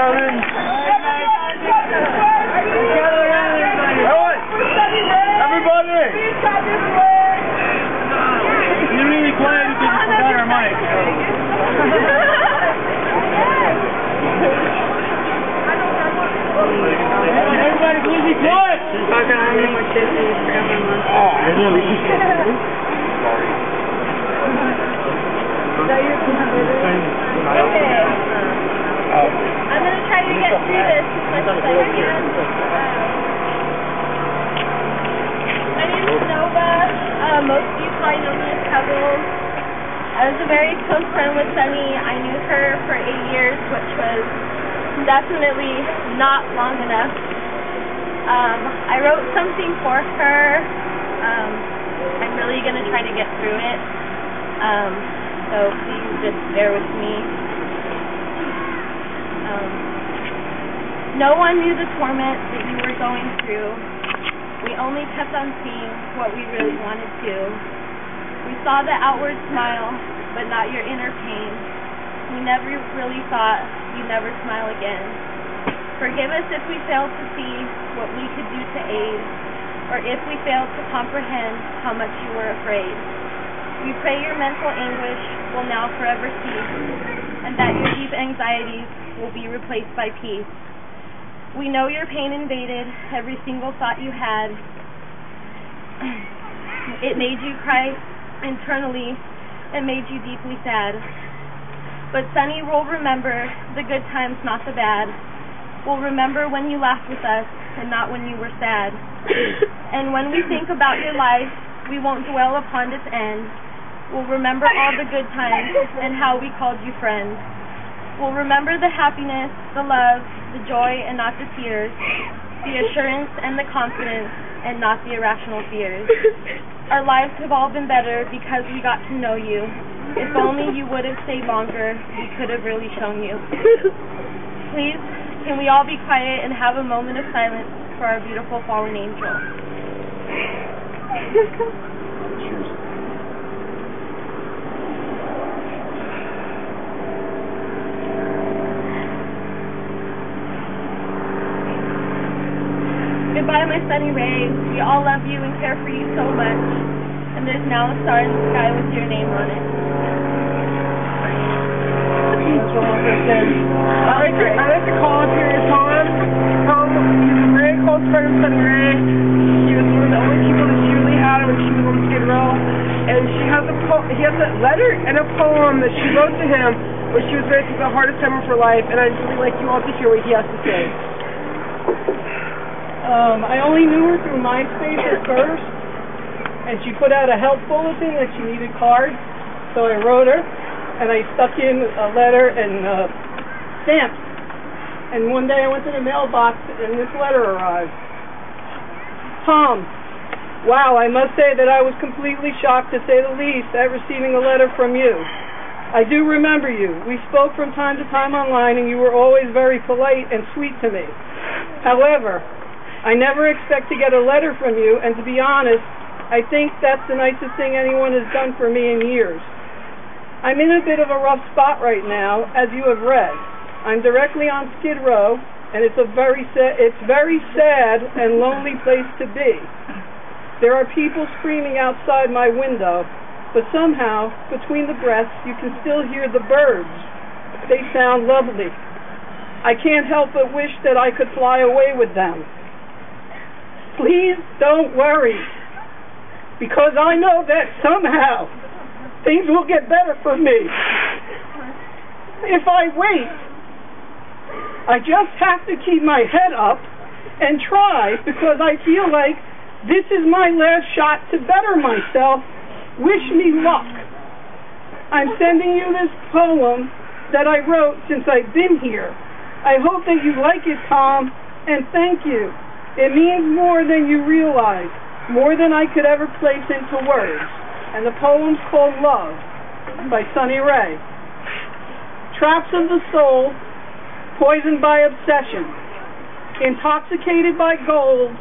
coming. Everybody! You didn't even play because you forgot our mic. Everybody, please be quiet! She's not going to have any more shit and you forgot my mom. Oh, I really? Sorry. Is that your computer? Okay. I'm going to try to get through this as much as I can. My name is Nova. Most of you probably know me as Pebbles. I was a very close friend with Sunny. I knew her for 8 years, which was definitely not long enough. I wrote something for her. I'm really going to try to get through it. So please just bear with me. No one knew the torment that you were going through. We only kept on seeing what we really wanted to. We saw the outward smile, but not your inner pain. We never really thought you'd never smile again. Forgive us if we failed to see what we could do to aid, or if we failed to comprehend how much you were afraid. We pray your mental anguish will now forever cease, and that your deep anxieties will be replaced by peace. We know your pain invaded every single thought you had. It made you cry internally and made you deeply sad. But Sunny will remember the good times, not the bad. We'll remember when you laughed with us and not when you were sad. And when we think about your life, we won't dwell upon its end. We'll remember all the good times and how we called you friend. We'll remember the happiness, the love, the joy and not the tears, the assurance and the confidence and not the irrational fears. Our lives have all been better because we got to know you. If only you would have stayed longer, we could have really shown you. Please, can we all be quiet and have a moment of silence for our beautiful fallen angel? Goodbye, my Sunny Rae. We all love you and care for you so much. And there's now a star in the sky with your name on it. I'd like to call up here Tom. Tom, he's a very close friend of Sunny Rae. He was one of the only people that she really had when she was on Skid Row. And he has a letter and a poem that she wrote to him when she was going through the hardest time of her life. And I'd really like you all to hear what he has to say. I only knew her through MySpace at first, and she put out a help bulletin that she needed cards, so I wrote her, and I stuck in a letter and stamps. And one day I went to the mailbox, and this letter arrived. Tom, wow, I must say that I was completely shocked, to say the least, at receiving a letter from you. I do remember you. We spoke from time to time online, and you were always very polite and sweet to me. However, I never expect to get a letter from you, and to be honest, I think that's the nicest thing anyone has done for me in years. I'm in a bit of a rough spot right now, as you have read. I'm directly on Skid Row, and it's very sad and lonely place to be. There are people screaming outside my window, but somehow, between the breaths, you can still hear the birds. They sound lovely. I can't help but wish that I could fly away with them. Please don't worry, because I know that somehow things will get better for me. If I wait, I just have to keep my head up and try, because I feel like this is my last shot to better myself. Wish me luck. I'm sending you this poem that I wrote since I've been here. I hope that you like it, Tom, and thank you. It means more than you realize, more than I could ever place into words. And the poem's called Love by Sunny Rae. Traps of the soul, poisoned by obsession, intoxicated by gold,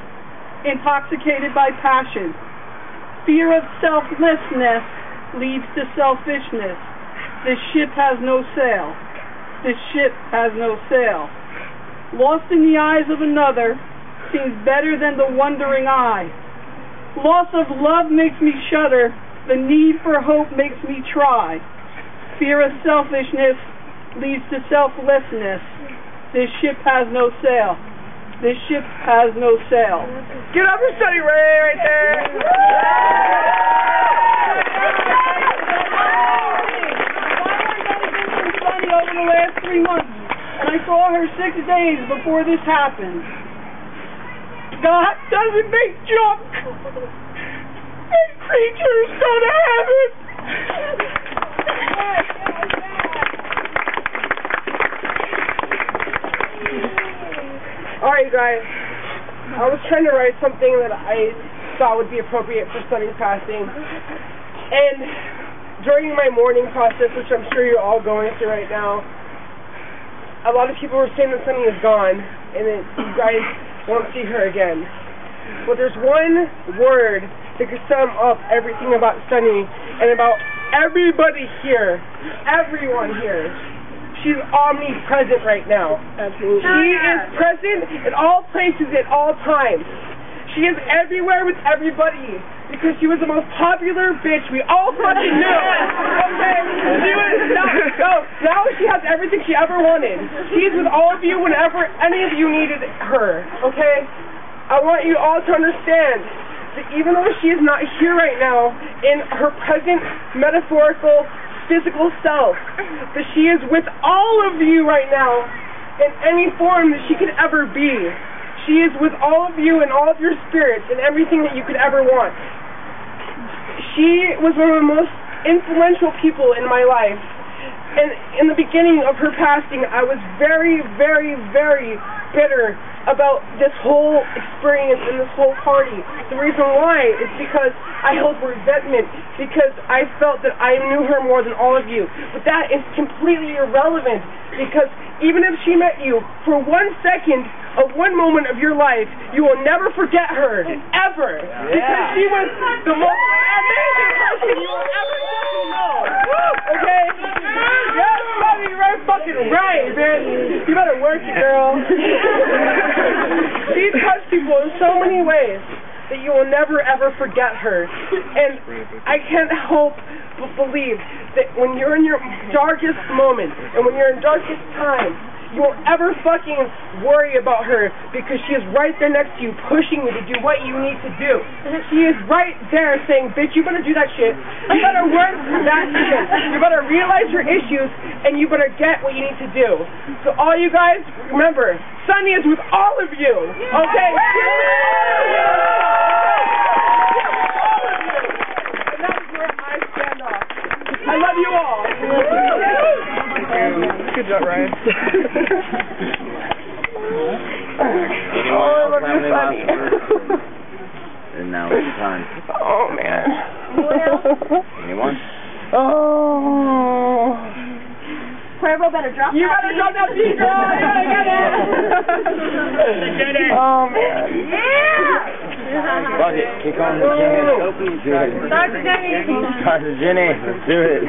intoxicated by passion. Fear of selflessness leads to selfishness. This ship has no sail. This ship has no sail. Lost in the eyes of another seems better than the wondering eye. Loss of love makes me shudder. The need for hope makes me try. Fear of selfishness leads to selflessness. This ship has no sail. This ship has no sail. Give it up for Sunny Rae right there. Sunny over the last 3 months, and I saw her 6 days before this happened. God doesn't make junk. And creatures go to heaven. Alright, guys. I was trying to write something that I thought would be appropriate for Sunny's passing. And during my mourning process, which I'm sure you're all going through right now, a lot of people were saying that Sunny is gone and that you guys won't see her again. But there's one word that could sum up everything about Sunny and about everybody here, everyone here. She's omnipresent right now. Absolutely. She is present in all places at all times. She is everywhere with everybody because she was the most popular bitch we all fucking knew. Okay? She was now she has everything she ever wanted. She's with all of you whenever any of you needed her. Okay? I want you all to understand that even though she is not here right now in her present metaphorical physical self, that she is with all of you right now in any form that she could ever be. She is with all of you and all of your spirits and everything that you could ever want. She was one of the most influential people in my life. And in the beginning of her passing, I was very, very, very bitter about this whole experience and this whole party. The reason why is because I held resentment, because I felt that I knew her more than all of you. But that is completely irrelevant, because even if she met you for 1 second of one moment of your life, you will never forget her, ever. Because she was the most amazing person you will ever get to know. Okay? Yes, buddy, you're right fucking right, man. You better work it, girl. She touched people in so many ways that you will never ever forget her. And I can't help but believe that when you're in your darkest moment and when you're in darkest time, you won't ever fucking worry about her because she is right there next to you pushing you to do what you need to do. She is right there saying, bitch, you better do that shit. You better work that shit. You better realize your issues and you better get what you need to do. So all you guys, remember, Sunny is with all of you. Okay? And that is where I stand off. I love you all. Good job, Ryan. Oh, look at Sunny. And now it's time. Oh, man. Anyone? Oh. Cuervo better drop You that better beat. drop that beat, girl. You better get it. Oh, man. Yeah! Fuck it. Kick on the Jenny. Dr. Jenny. Dr. Jenny. Let's do it.